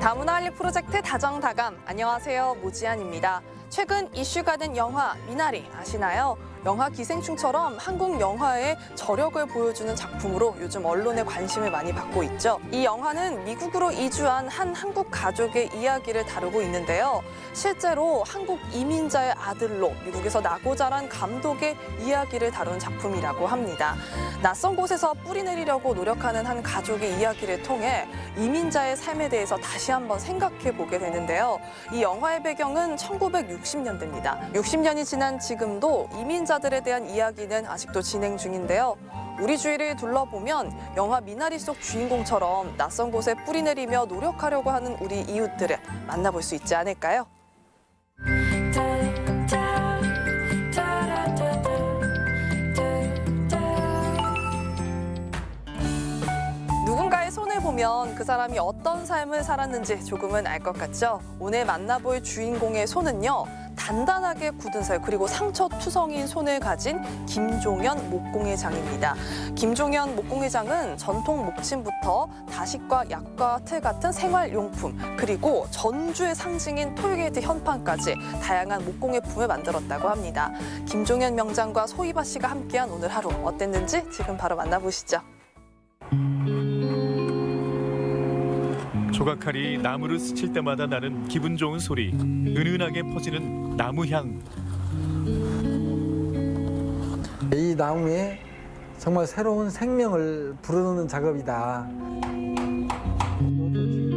다문화 한리 프로젝트 다정다감, 안녕하세요, 모지안입니다. 최근 이슈가 된 영화 미나리 아시나요? 영화 기생충처럼 한국 영화의 저력을 보여주는 작품으로 요즘 언론의 관심을 많이 받고 있죠. 이 영화는 미국으로 이주한 한 한국 가족의 이야기를 다루고 있는데요. 실제로 한국 이민자의 아들로 미국에서 나고 자란 감독의 이야기를 다룬 작품이라고 합니다. 낯선 곳에서 뿌리 내리려고 노력하는 한 가족의 이야기를 통해 이민자의 삶에 대해서 다시 한번 생각해 보게 되는데요. 이 영화의 배경은 1960년대입니다. 60년이 지난 지금도 이민자들에 대한 이야기는 아직도 진행 중인데요. 우리 주위를 둘러보면 영화 미나리 속 주인공처럼 낯선 곳에 뿌리 내리며 노력하려고 하는 우리 이웃들을 만나볼 수 있지 않을까요? 누군가의 손을 보면 그 사람이 어떤 삶을 살았는지 조금은 알 것 같죠? 오늘 만나볼 주인공의 손은요. 단단하게 굳은 살 그리고 상처투성인 손을 가진 김종현 목공예장입니다. 김종현 목공예장은 전통 목침부터 다식과 약과 틀 같은 생활용품 그리고 전주의 상징인 톨게이트 현판까지 다양한 목공예품을 만들었다고 합니다. 김종현 명장과 소희바 씨가 함께한 오늘 하루 어땠는지 지금 바로 만나보시죠. 조각칼이 나무를 스칠 때마다 나는 기분 좋은 소리, 은은하게 퍼지는 나무향. 이 나무에 정말 새로운 생명을 불어넣는 작업이다.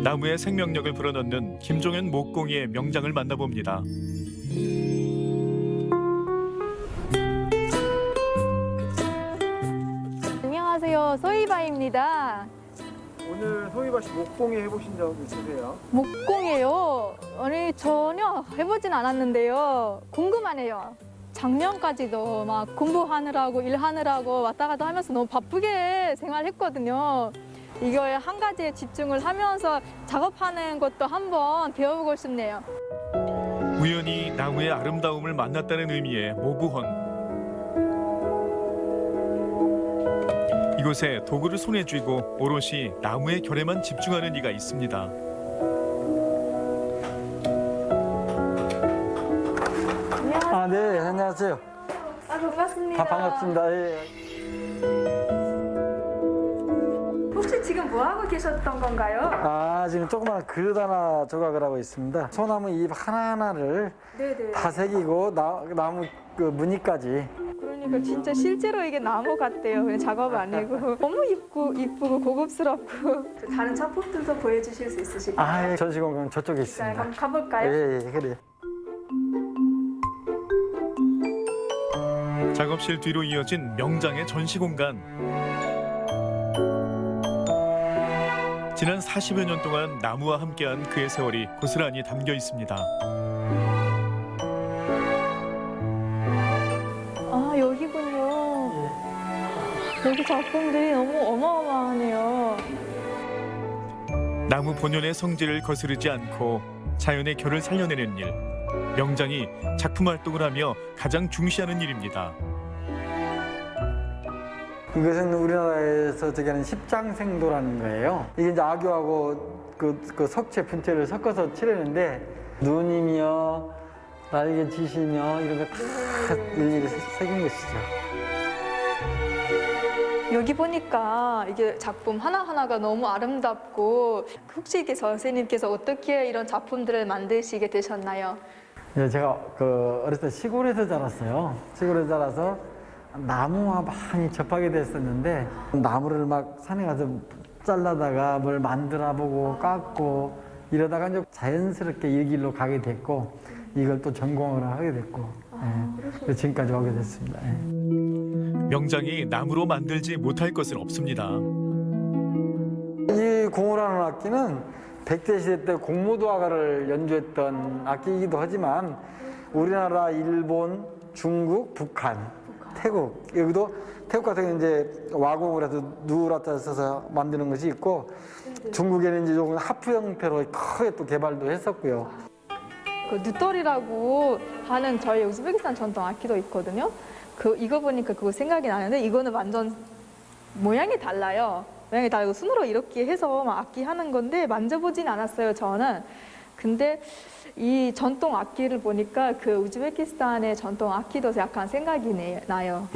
나무의 생명력을 불어넣는 김종현 목공이의 명장을 만나봅니다. 안녕하세요, 소희바입니다. 오늘 소희바 씨 목공예 해보신 적 있으세요? 목공이에요. 아니 전혀 해보진 않았는데요. 궁금하네요. 작년까지도 막 공부하느라고 일하느라고 왔다 갔다 하면서 너무 바쁘게 생활했거든요. 이거에 한 가지에 집중을 하면서 작업하는 것도 한번 배워보고 싶네요. 우연히 나무의 아름다움을 만났다는 의미의 모구헌. 이곳에 도구를 손에 쥐고 오롯이 나무의 결에만 집중하는 이가 있습니다. 안녕하세요. 아, 네, 안녕하세요. 반갑습니다. 반갑습니다. 예. 혹시 지금 뭐 하고 계셨던 건가요? 아, 지금 조그만 그릇 하나 조각을 하고 있습니다. 소나무 잎 하나하나를 네네. 다 새기고 나무 그 무늬까지. 그러니까 진짜 실제로 이게 나무 같대요. 그냥 작업 아니고. 너무 이쁘고 고급스럽고. 다른 작품들도 보여주실 수 있으실까요? 아, 예, 전시공간 저쪽에 자, 있습니다. 그럼 가볼까요? 예, 예, 그래. 작업실 뒤로 이어진 명장의 전시 공간. 지난 40여 년 동안 나무와 함께한 그의 세월이 고스란히 담겨 있습니다. 아, 여기군요. 여기 작품들이 너무 어마어마하네요. 나무 본연의 성질을 거스르지 않고 자연의 결을 살려내는 일. 명장이 작품 활동을 하며 가장 중시하는 일입니다. 이것은 우리나라에서 저기 하는 십장생도라는 거예요. 이게 이제 악교하고 그 석재 분재를 섞어서 칠하는데 눈이며 날개짓이며 이런 거 다 일일이 새긴 것이죠. 여기 보니까 이게 작품 하나하나가 너무 아름답고 혹시 이게 선생님께서 어떻게 이런 작품들을 만드시게 되셨나요? 예, 제가 어렸을 때 시골에서 자랐어요. 시골에서 자라서 나무와 많이 접하게 됐었는데 나무를 막 산에 가서 잘라다가 뭘 만들어 보고 깎고 이러다가 이제 자연스럽게 이 길로 가게 됐고 이걸 또 전공을 하게 됐고 예, 지금까지 오게 됐습니다. 예. 명장이 나무로 만들지 못할 것은 없습니다. 이 공호라는 악기는 백제 시대 때 공무도화가를 연주했던 악기이기도 하지만 우리나라, 일본, 중국, 북한, 태국 여기도 태국 같은 경우는 이제 와공을 해서 누라자 써서 만드는 것이 있고 중국에는 이제 조금 하프 형태로 크게 또 개발도 했었고요. 그 누떨이라고 하는 저희 우즈베키스탄 전통 악기도 있거든요. 이거 보니까 그거 생각이 나는데 이거는 완전 모양이 달라요. 고양이 다 이거 손으로 이렇게 해서 막 악기 하는 건데 만져보진 않았어요, 저는. 근데 이 전통 악기를 보니까 그 우즈베키스탄의 전통 악기도 약간 생각이 나요.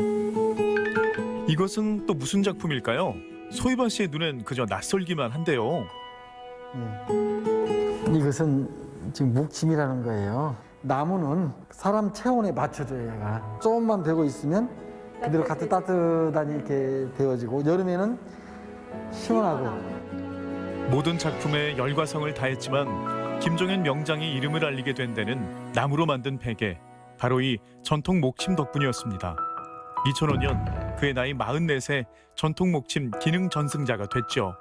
이것은 또 무슨 작품일까요? 소희바 씨의 눈엔 그저 낯설기만 한데요. 이것은 지금 묵침이라는 거예요. 나무는 사람 체온에 맞춰줘요. 얘가 조금만 배고 있으면 그대로 따뜻하니 이렇게 데워지고 여름에는 시원하고. 모든 작품에 열과성을 다했지만 김종현 명장이 이름을 알리게 된 데는 나무로 만든 베개, 바로 이 전통 목침 덕분이었습니다. 2005년 그의 나이 44세 전통 목침 기능 전승자가 됐죠.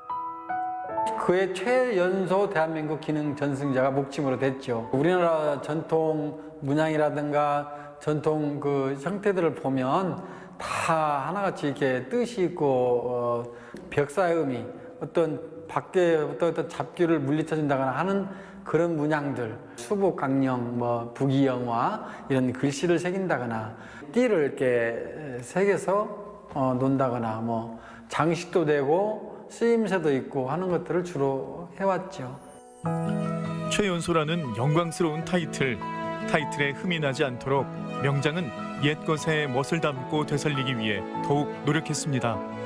그의 최연소 대한민국 기능 전승자가 목침으로 됐죠. 우리나라 전통 문양이라든가 전통 그 형태들을 보면 다 하나같이 이렇게 뜻이 있고 벽사의 의미, 어떤 밖에부터 어떤 잡기를 물리쳐준다거나 하는 그런 문양들, 수복강령, 뭐 부귀영화 이런 글씨를 새긴다거나 띠를 이렇게 새겨서 논다거나 뭐 장식도 되고 쓰임새도 있고 하는 것들을 주로 해왔죠. 최연소라는 영광스러운 타이틀에 흠이 나지 않도록 명장은 옛것에 멋을 담고 되살리기 위해 더욱 노력했습니다.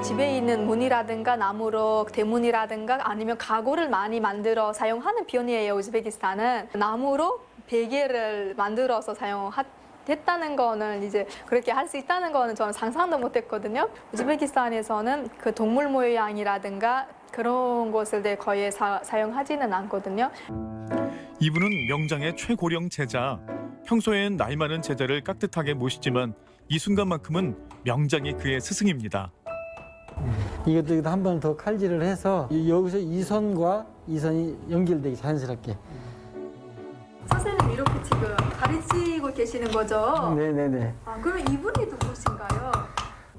집에 있는 문이라든가 나무로 대문이라든가 아니면 가구를 많이 만들어 사용하는 편이에요. 우즈베키스탄은 나무로 베개를 만들어서 사용했다는 거는 이제 그렇게 할 수 있다는 거는 저는 상상도 못했거든요. 우즈베키스탄에서는 그 동물 모양이라든가 그런 것을 거의 사용하지는 않거든요. 이분은 명장의 최고령 제자. 평소엔 나이 많은 제자를 깍듯하게 모시지만 이 순간만큼은 명장이 그의 스승입니다. 이것도 한 번 더 칼질을 해서 여기서 이 선과 이 선이 연결되게 자연스럽게. 선생님 이렇게 지금 가르치고 계시는 거죠? 네네네. 아, 그러면 이분이 누구신가요?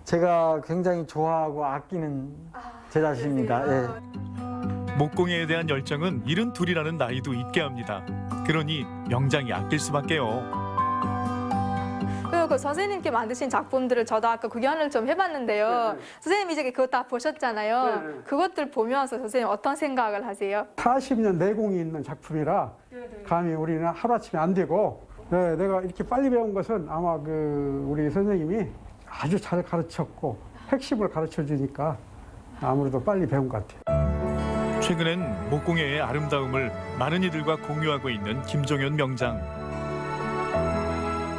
제가 굉장히 좋아하고 아끼는 제자십니다. 그러세요? 예. 목공예에 대한 열정은 72이라는 나이도 있게 합니다. 그러니 명장이 아낄 수밖에요. 그 선생님께 만드신 작품들을 저도 아까 구경을 좀 해봤는데요. 선생님 이제 그거 다 보셨잖아요. 그것들 보면서 선생님 어떤 생각을 하세요? 40년 내공이 있는 작품이라 감히 우리는 하루아침에 안 되고 내가 이렇게 빨리 배운 것은 아마 그 우리 선생님이 아주 잘 가르쳤고 핵심을 가르쳐 주니까 아무래도 빨리 배운 것 같아요. 최근엔 목공예의 아름다움을 많은 이들과 공유하고 있는 김종현 명장.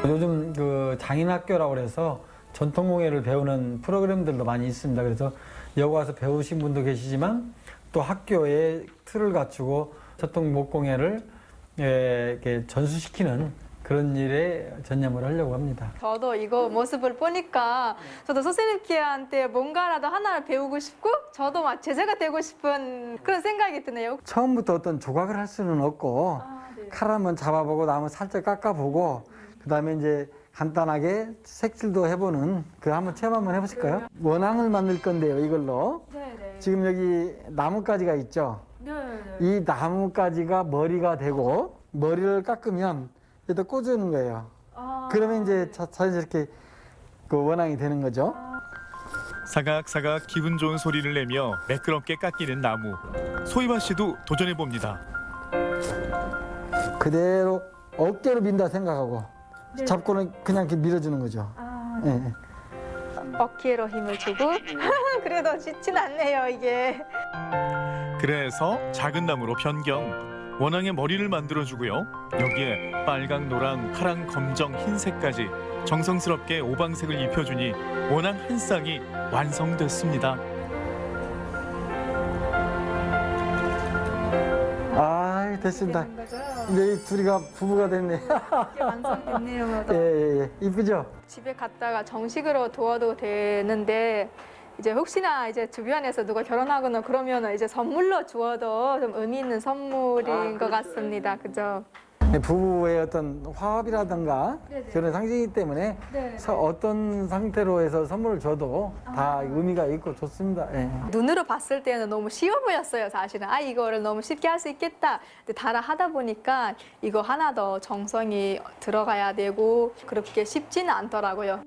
요즘 그 장인학교라고 그래서 전통공예를 배우는 프로그램들도 많이 있습니다. 그래서 여기 와서 배우신 분도 계시지만 또 학교에 틀을 갖추고 전통 목공예를 이렇게 전수시키는 그런 일에 전념을 하려고 합니다. 저도 이거 모습을 보니까 저도 선생님께한테 뭔가라도 하나를 배우고 싶고 저도 막 제자가 되고 싶은 그런 생각이 드네요. 처음부터 어떤 조각을 할 수는 없고 칼 한번 잡아보고 나무 살짝 깎아보고 그다음에 이제 간단하게 색칠도 해보는 그 한번 체험 한번 해보실까요? 원앙을 만들 건데요, 이걸로. 네네. 지금 여기 나뭇가지가 있죠. 네네. 이 나뭇가지가 머리가 되고 머리를 깎으면 여기다 꽂아주는 거예요. 그러면 이제 자연스럽게 그 원앙이 되는 거죠. 사각사각 기분 좋은 소리를 내며 매끄럽게 깎이는 나무. 소희바 씨도 도전해 봅니다. 그대로 어깨로 민다 생각하고 잡고는 그냥 이렇게 밀어주는 거죠. 예. 어깨로 힘을 주고 그래도 쉽진 않네요 이게. 그래서 작은 나무로 변경. 원앙의 머리를 만들어주고요. 여기에 빨강, 노랑, 파랑, 검정, 흰색까지 정성스럽게 오방색을 입혀주니 원앙 한 쌍이 완성됐습니다. 아, 됐습니다. 되는 거죠? 이제 이 둘이가 부부가 됐네. 이게 완성됐네요. 예. 이쁘죠? 집에 갔다가 정식으로 두어도 되는데 이제 혹시나 이제 주변에서 누가 결혼하거나 그러면 이제 선물로 주어도 좀 의미 있는 선물인 것 같습니다. 그죠? 부부의 어떤 화합이라든가 그런 상징이기 때문에 어떤 상태로 해서 선물을 줘도 다 의미가 있고 좋습니다. 예. 눈으로 봤을 때는 너무 쉬워 보였어요, 사실은. 아, 이거를 너무 쉽게 할 수 있겠다. 근데 따라 하다 보니까 이거 하나 더 정성이 들어가야 되고 그렇게 쉽지는 않더라고요.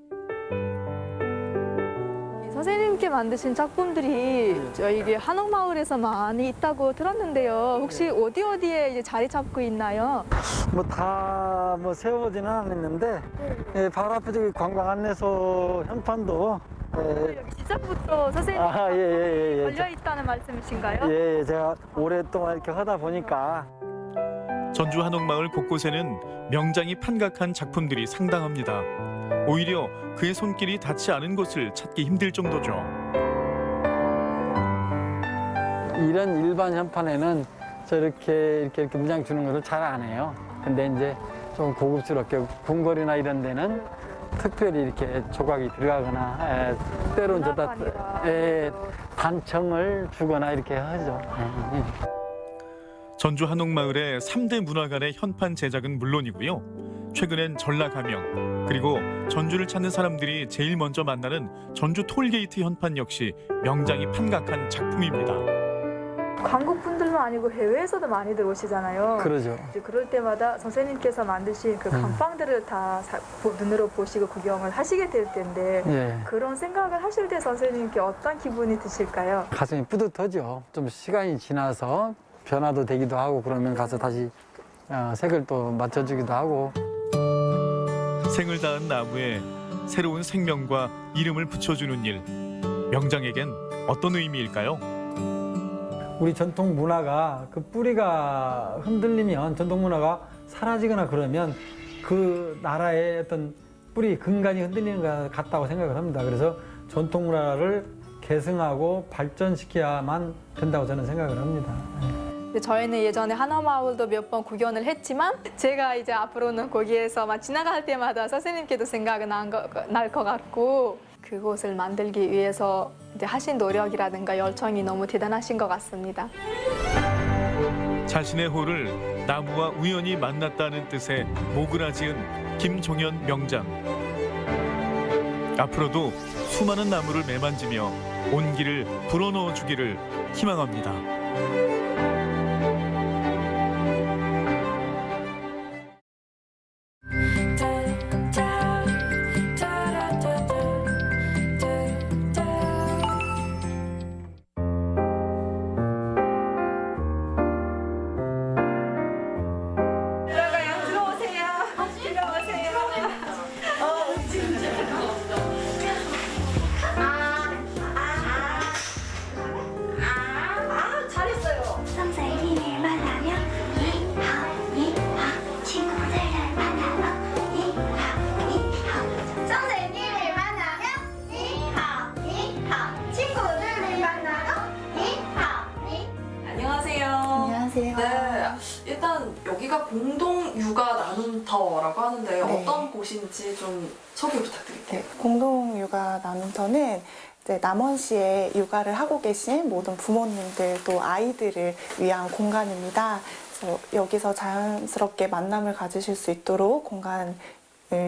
선생님께 만드신 작품들이 저희 한옥마을에서 많이 있다고 들었는데요. 혹시 어디에 이제 자리 잡고 있나요? 뭐 다 뭐 세워보지는 않았는데 예, 바로 앞에 저기 관광 안내소 현판도 여기 시작부터 선생님 예. 걸려 있다는 말씀이신가요? 예, 제가 오랫동안 이렇게 하다 보니까 전주 한옥마을 곳곳에는 명장이 판각한 작품들이 상당합니다. 오히려 그의 손길이 닿지 않은 곳을 찾기 힘들 정도죠. 이런 일반 현판에는 저렇게 이렇게 문양 주는 것을 잘 안 해요. 근데 이제 좀 고급스럽게 궁궐이나 이런 데는 특별히 이렇게 조각이 들어가거나 때로는 저다 단청을 주거나 이렇게 하죠. 전주 한옥마을의 3대 문화관의 현판 제작은 물론이고요. 최근엔 전라가명, 그리고 전주를 찾는 사람들이 제일 먼저 만나는 전주 톨게이트 현판 역시 명장이 판각한 작품입니다. 관광분들만 아니고 해외에서도 많이들 오시잖아요. 그러죠. 이제 그럴 때마다 선생님께서 만드신 그 감방들을 다 눈으로 보시고 구경을 하시게 될 텐데 예. 그런 생각을 하실 때 선생님께 어떤 기분이 드실까요? 가슴이 뿌듯하죠. 좀 시간이 지나서 변화도 되기도 하고 그러면 가서 다시 색을 또 맞춰주기도 하고. 생을 닿은 나무에 새로운 생명과 이름을 붙여주는 일. 명장에겐 어떤 의미일까요? 우리 전통 문화가 그 뿌리가 흔들리면 전통 문화가 사라지거나 그러면 그 나라의 어떤 뿌리 근간이 흔들리는 것 같다고 생각을 합니다. 그래서 전통 문화를 계승하고 발전시켜야만 된다고 저는 생각을 합니다. 저희는 예전에 한옥마을도 몇 번 구경을 했지만 제가 이제 앞으로는 거기에서만 지나갈 때마다 선생님께도 생각이 날 것 같고 그곳을 만들기 위해서 이제 하신 노력이라든가 열정이 너무 대단하신 것 같습니다. 자신의 호를 나무와 우연히 만났다는 뜻의 모그라 지은 김종현 명장. 앞으로도 수많은 나무를 매만지며 온기를 불어넣어 주기를 희망합니다. 선생님을 만나면 이하 친구들을 만나면 이하 선생님을 만나면 이하 친구들을 만나면 이하 안녕하세요. 안녕하세요. 네, 일단 여기가 공동 육아 나눔터라고 하는데 네. 어떤 곳인지 좀 소개 부탁드릴게요. 네, 공동 육아 나눔터는 이제 남원시에 육아를 하고 계신 모든 부모님들 또 아이들을 위한 공간입니다. 그래서 여기서 자연스럽게 만남을 가지실 수 있도록 공간을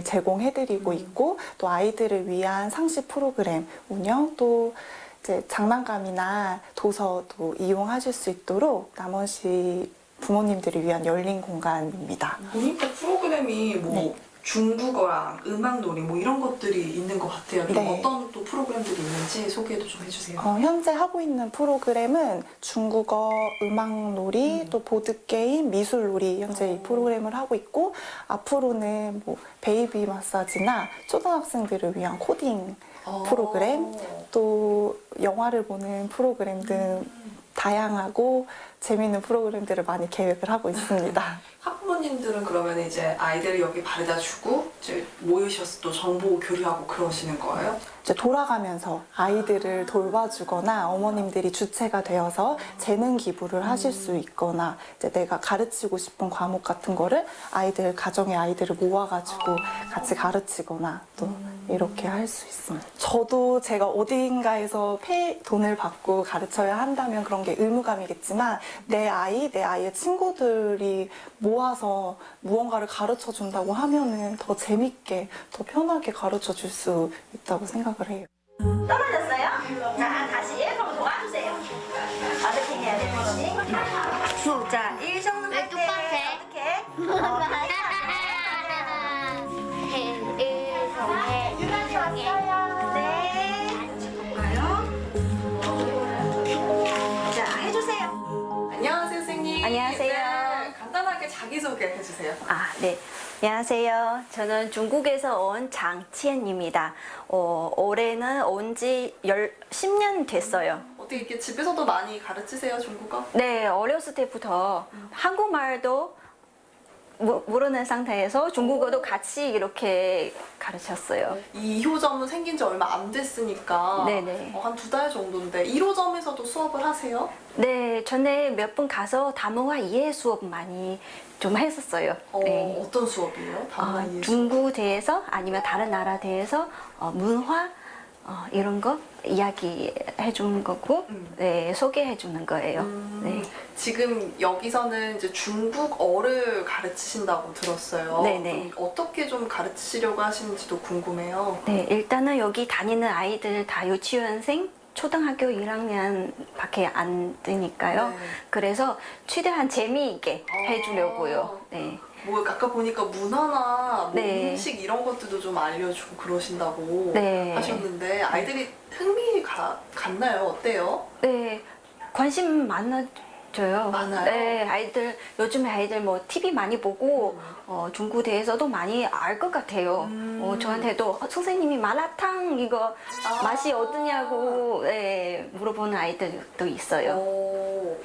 제공해드리고 있고 또 아이들을 위한 상시 프로그램 운영 또 이제 장난감이나 도서도 이용하실 수 있도록 남원시 부모님들을 위한 열린 공간입니다. 보니까 프로그램이 뭐 네. 중국어랑 음악놀이 뭐 이런 것들이 있는 것 같아요. 좀 네. 어떤 또 프로그램들이 있는지 소개도 좀 해주세요. 현재 하고 있는 프로그램은 중국어, 음악놀이, 또 보드게임, 미술놀이 현재 이 프로그램을 하고 있고 앞으로는 뭐 베이비 마사지나 초등학생들을 위한 코딩 프로그램 또 영화를 보는 프로그램 등 다양하고 재미있는 프로그램들을 많이 계획을 하고 있습니다. 학부모님들은 그러면 이제 아이들을 여기 바래다 주고 이제 모이셔서 또 정보 교류하고 그러시는 거예요? 이제 돌아가면서 아이들을 돌봐주거나 어머님들이 주체가 되어서 재능 기부를 하실 수 있거나 이제 내가 가르치고 싶은 과목 같은 거를 가정의 아이들을 모아가지고 같이 가르치거나 또 이렇게 할 수 있습니다. 저도 제가 어딘가에서 돈을 받고 가르쳐야 한다면 그런 게 의무감이겠지만 내 아이의 친구들이 모아서 무언가를 가르쳐 준다고 하면은 더 재밌게, 더 편하게 가르쳐 줄 수 있다고 생각을 해요. 떨어졌어요? 자, 다시 그럼 도와주세요. 어떻게 해야 되는지. 자, 1 적는 왜 똑같아? 어떻게? 유난히 왔어요. 네. 자기소개 해주세요. 아, 네. 안녕하세요. 저는 중국에서 온 장치엔입니다. 올해는 온 지 10년 됐어요. 어떻게 이렇게 집에서도 많이 가르치세요, 중국어? 네, 어렸을 때부터 한국말도 모르는 상태에서 중국어도 같이 이렇게 가르쳤어요. 이 2호점은 생긴 지 얼마 안 됐으니까 네네. 한 2달 정도인데 1호점에서도 수업을 하세요? 네, 전에 몇 번 가서 다문화 이해 수업 많이 좀 했었어요. 네. 어떤 수업이에요? 다문화 이해 수업? 중국에 대해서 아니면 다른 나라 대해서 문화 이런 거 이야기해 주는 거고 네, 소개해 주는 거예요. 네. 지금 여기서는 이제 중국어를 가르치신다고 들었어요. 네네. 그럼 어떻게 좀 가르치시려고 하시는지도 궁금해요. 네, 일단은 여기 다니는 아이들 다 유치원생, 초등학교 1학년밖에 안 되니까요. 네. 그래서 최대한 재미있게 해주려고요. 네. 뭐 아까 보니까 문화나 뭐 네. 음식 이런 것들도 좀 알려주고 그러신다고 네. 하셨는데 아이들이 흥미 갔나요? 어때요? 네, 관심 많아져요. 많아요? 네, 요즘에 아이들 뭐 TV 많이 보고 중국 대해서도 많이 알 것 같아요. 저한테도 선생님이 마라탕 이거 맛이 어떠냐고 네, 물어보는 아이들도 있어요.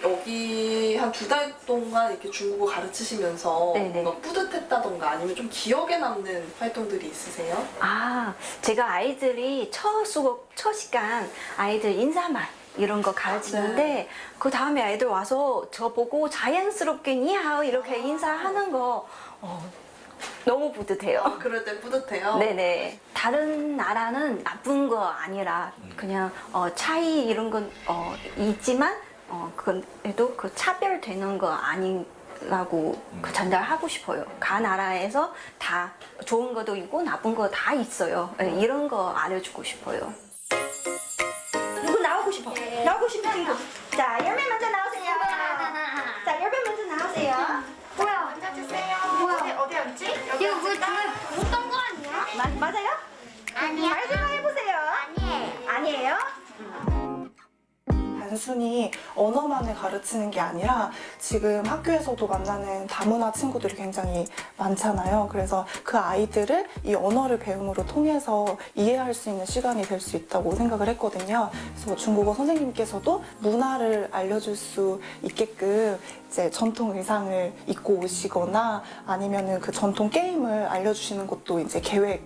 여기 한 2달 동안 이렇게 중국어 가르치시면서 네네. 뭔가 뿌듯했다던가 아니면 좀 기억에 남는 활동들이 있으세요? 아, 제가 아이들이 첫 수업, 첫 시간 아이들 인사말 이런 거 가르치는데 그 다음에 아이들 와서 저 보고 자연스럽게 니하오 이렇게 인사하는 거 너무 뿌듯해요. 그럴 때 뿌듯해요? 네네. 다른 나라는 나쁜 거 아니라 그냥 차이 이런 건 있지만 그래도 그 차별되는 거 아니라고 그 전달하고 싶어요. 각 나라에서 다 좋은 것도 있고 나쁜 거 다 있어요. 네, 이런 거 알려주고 싶어요. 누구 나오고 싶어? 나오고 싶은 친구. 자, 열매 먼저 나오세요. 자, 열매 먼저 나오세요. 뭐야? 앉아주세요. 뭐야? 어디 앉지? 여기 이거 뭐 전에 먹었던 거 아니야? 맞아요? 아니야. 말 생각해보세요. 아니에요. 아니에요? 단순히 언어만을 가르치는 게 아니라 지금 학교에서도 만나는 다문화 친구들이 굉장히 많잖아요. 그래서 그 아이들을 이 언어를 배움으로 통해서 이해할 수 있는 시간이 될 수 있다고 생각을 했거든요. 그래서 중국어 선생님께서도 문화를 알려줄 수 있게끔 이제 전통 의상을 입고 오시거나 아니면은 그 전통 게임을 알려주시는 것도 이제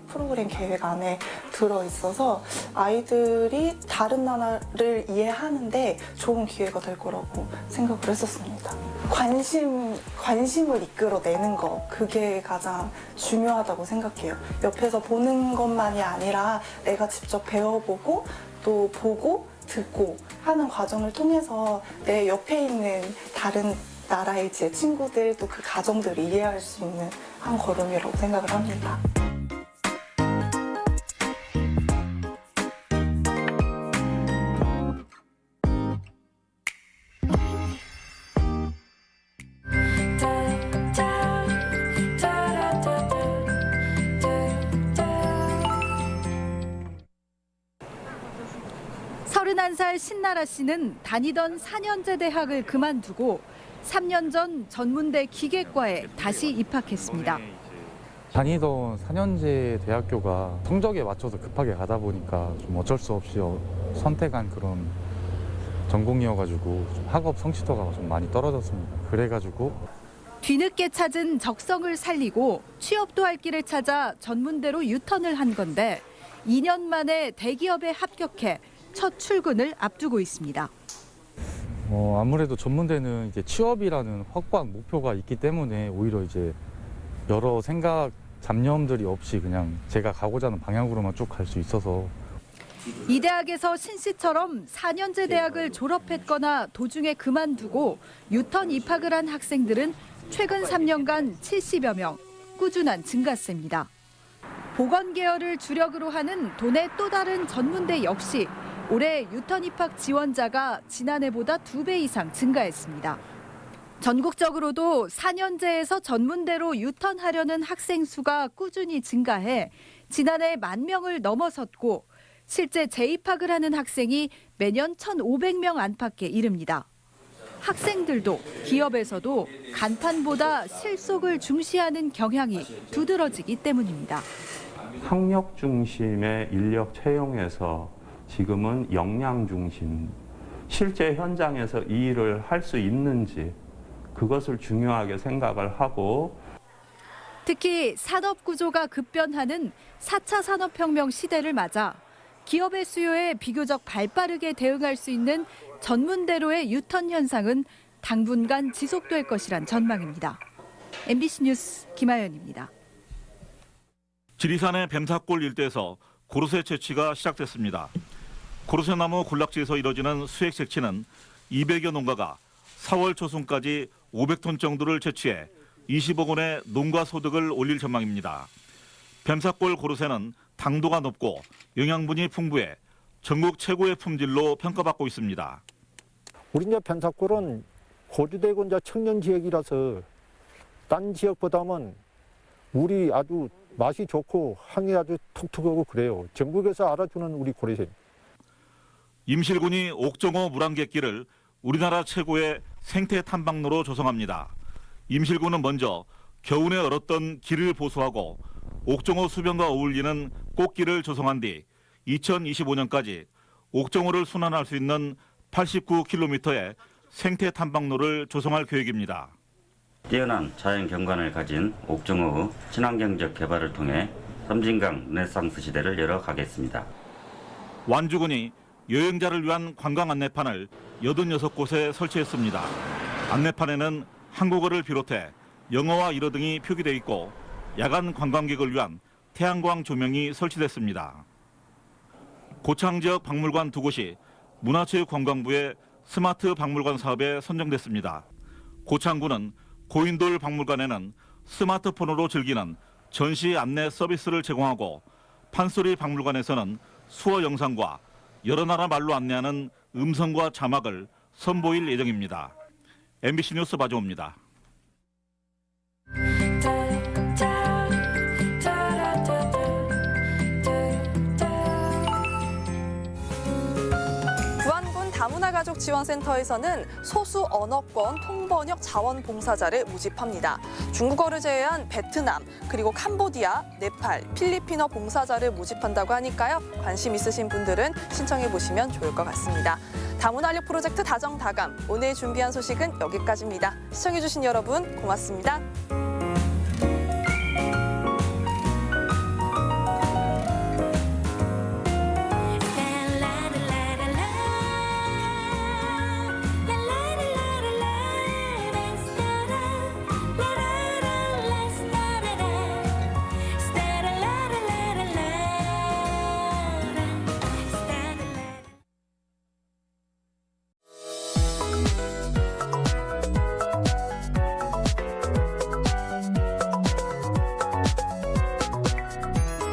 프로그램 계획 안에 들어 있어서 아이들이 다른 나라를 이해하는데 좋은 기회가 될 거라고 생각을 했었습니다. 관심을 이끌어내는 거, 그게 가장 중요하다고 생각해요. 옆에서 보는 것만이 아니라 내가 직접 배워보고 또 보고 듣고 하는 과정을 통해서 내 옆에 있는 다른 나라의 제 친구들 또 그 가정들을 이해할 수 있는 한 걸음이라고 생각을 합니다. 살 신나라 씨는 다니던 4년제 대학을 그만두고 3년 전 전문대 기계과에 다시 입학했습니다. 다니던 4년제 대학교가 성적에 맞춰서 급하게 가다 보니까 좀 어쩔 수 없이 선택한 그런 전공이어가지고 좀 학업 성취도가 좀 많이 떨어졌습니다. 그래가지고 뒤늦게 찾은 적성을 살리고 취업도 할 길을 찾아 전문대로 유턴을 한 건데 2년 만에 대기업에 합격해 첫 출근을 앞두고 있습니다. 아무래도 전문대는 이제 취업이라는 확고한 목표가 있기 때문에 오히려 이제 여러 생각, 잡념들이 없이 그냥 제가 가고자 하는 방향으로만 쭉 갈 수 있어서. 이 대학에서 신 씨처럼 4년제 대학을 졸업했거나 도중에 그만두고 유턴 입학을 한 학생들은 최근 3년간 70여 명, 꾸준한 증가세입니다. 보건 계열을 주력으로 하는 도내 또 다른 전문대 역시 올해 유턴 입학 지원자가 지난해보다 2배 이상 증가했습니다. 전국적으로도 4년제에서 전문대로 유턴하려는 학생 수가 꾸준히 증가해 지난해 10,000명을 넘어섰고 실제 재입학을 하는 학생이 매년 1,500명 안팎에 이릅니다. 학생들도 기업에서도 간판보다 실속을 중시하는 경향이 두드러지기 때문입니다. 학력 중심의 인력 채용에서 지금은 역량 중심, 실제 현장에서 이 일을 할 수 있는지 그것을 중요하게 생각을 하고 특히 산업 구조가 급변하는 4차 산업혁명 시대를 맞아 기업의 수요에 비교적 발빠르게 대응할 수 있는 전문대로의 유턴 현상은 당분간 지속될 것이란 전망입니다. MBC 뉴스 김아연입니다. 지리산의 뱀사골 일대에서 고로쇠 채취가 시작됐습니다. 고로쇠나무 군락지에서 이뤄지는 수액 채취는 200여 농가가 4월 초순까지 500톤 정도를 채취해 20억 원의 농가 소득을 올릴 전망입니다. 뱀사골 고로쇠는 당도가 높고 영양분이 풍부해 전국 최고의 품질로 평가받고 있습니다. 우리 이제 뱀사골은 거주되고 이제 청년 지역이라서 딴 지역보다는 물이 아주 맛이 좋고 향이 아주 톡톡하고 그래요. 전국에서 알아주는 우리 고로쇠. 임실군이 옥정호 물안갯길을 우리나라 최고의 생태 탐방로로 조성합니다. 임실군은 먼저 겨우내 얼었던 길을 보수하고 옥정호 수변과 어울리는 꽃길을 조성한 뒤 2025년까지 옥정호를 순환할 수 있는 89km의 생태 탐방로를 조성할 계획입니다. 뛰어난 자연 경관을 가진 옥정호의 친환경적 개발을 통해 섬진강 르네상스 시대를 열어가겠습니다. 완주군이 여행자를 위한 관광 안내판을 86곳에 설치했습니다. 안내판에는 한국어를 비롯해 영어와 일어 등이 표기돼 있고 야간 관광객을 위한 태양광 조명이 설치됐습니다. 고창 지역 박물관 2곳이 문화체육관광부의 스마트 박물관 사업에 선정됐습니다. 고창구는 고인돌 박물관에는 스마트폰으로 즐기는 전시 안내 서비스를 제공하고 판소리 박물관에서는 수어 영상과 여러 나라 말로 안내하는 음성과 자막을 선보일 예정입니다. MBC 뉴스 박정호입니다. 부안군 다문화가족지원센터에서는 소수 언어권 통번역 자원봉사자를 모집합니다. 중국어를 제외한 베트남, 그리고 캄보디아, 네팔, 필리핀어 봉사자를 모집한다고 하니까요. 관심 있으신 분들은 신청해 보시면 좋을 것 같습니다. 다문화력 프로젝트 다정다감, 오늘 준비한 소식은 여기까지입니다. 시청해 주신 여러분 고맙습니다.